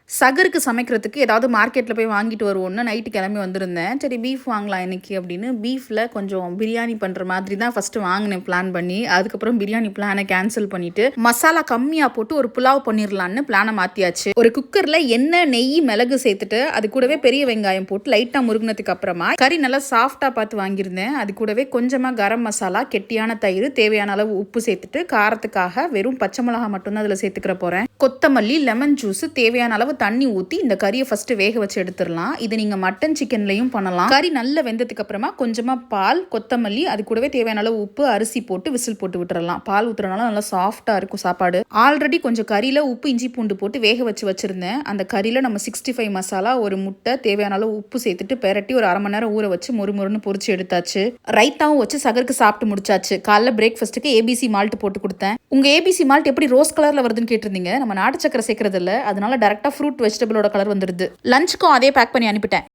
சகருக்கு சமைக்கிறதுக்கு ஏதாவது மார்க்கெட்டில் போய் வாங்கிட்டு வருவோன்னு நைட்டு கிளம்பி வந்திருந்தேன். சரி பீஃப் வாங்கலாம் இன்னைக்கு அப்படின்னு பீஃபில் கொஞ்சம் பிரியாணி பண்ணுற மாதிரி தான் ஃபஸ்ட்டு வாங்கினேன் பிளான் பண்ணி. அதுக்கப்புறம் பிரியாணி பிளானை கேன்சல் பண்ணிவிட்டு மசாலா கம்மியாக போட்டு ஒரு புலாவ் பண்ணிடலான்னு பிளானை மாற்றியாச்சு. ஒரு குக்கரில் எண்ணெய் நெய் மிளகு சேர்த்துட்டு அது கூடவே பெரிய வெங்காயம் போட்டு லைட்டாக முருகினதுக்கு அப்புறமா கறி நல்லா சாஃப்டாக பார்த்து வாங்கியிருந்தேன். அது கூடவே கொஞ்சமாக கரம் மசாலா, கெட்டியான தயிர், தேவையான அளவு உப்பு சேர்த்துட்டு காரத்துக்காக வெறும் பச்சை மிளகா மட்டும்தான் அதில் சேர்த்துக்கிற போகிறேன். கொத்தமல்லி, லெமன் ஜூஸ், தேவையான அளவு தண்ணி ஊற்றி இந்த கறியை ஃபர்ஸ்ட் வேக வச்சு எடுத்துடலாம். இது நீங்கள் மட்டன் சிக்கன்லையும் பண்ணலாம். கறி நல்லா வெந்ததுக்கு அப்புறமா கொஞ்சமாக பால், கொத்தமல்லி, அது கூடவே தேவையான அளவு உப்பு, அரிசி போட்டு விசில் போட்டு விட்டுறலாம். பால் ஊற்றுறதுனால நல்லா சாஃப்டாக இருக்கும் சாப்பாடு. ஆல்ரெடி கொஞ்சம் கறியில் உப்பு, இஞ்சி பூண்டு போட்டு வேக வச்சிருந்தேன். அந்த கறியில் நம்ம 65 மசாலா, ஒரு முட்டை, தேவையான அளவு உப்பு சேர்த்துட்டு பெரட்டி ஒரு அரை மணி நேரம் ஊற வச்சு மொறுமொறுன்னு பொரிச்சு எடுத்தாச்சு. ரைத்தாவும் வச்சு சகருக்கு சாப்பிட்டு முடிச்சாச்சு. காலைல பிரேக்ஃபாஸ்ட்டுக்கு ஏபிசி மால்ட் போட்டு கொடுத்தேன். உங்கள் ஏபிசி மால்ட் எப்படி ரோஸ் கலரில் வருதுன்னு கேட்டிருந்தீங்க. நம்ம நாட்டு சக்கரை சேர்க்கறது இல்லை, அதனால டேரெக்டாக ஃப்ரூட் வெஜிடபிளோட கலர் வந்துடுது. லஞ்சுக்கும் அதே பேக் பண்ணி அனுப்பிட்டேன்.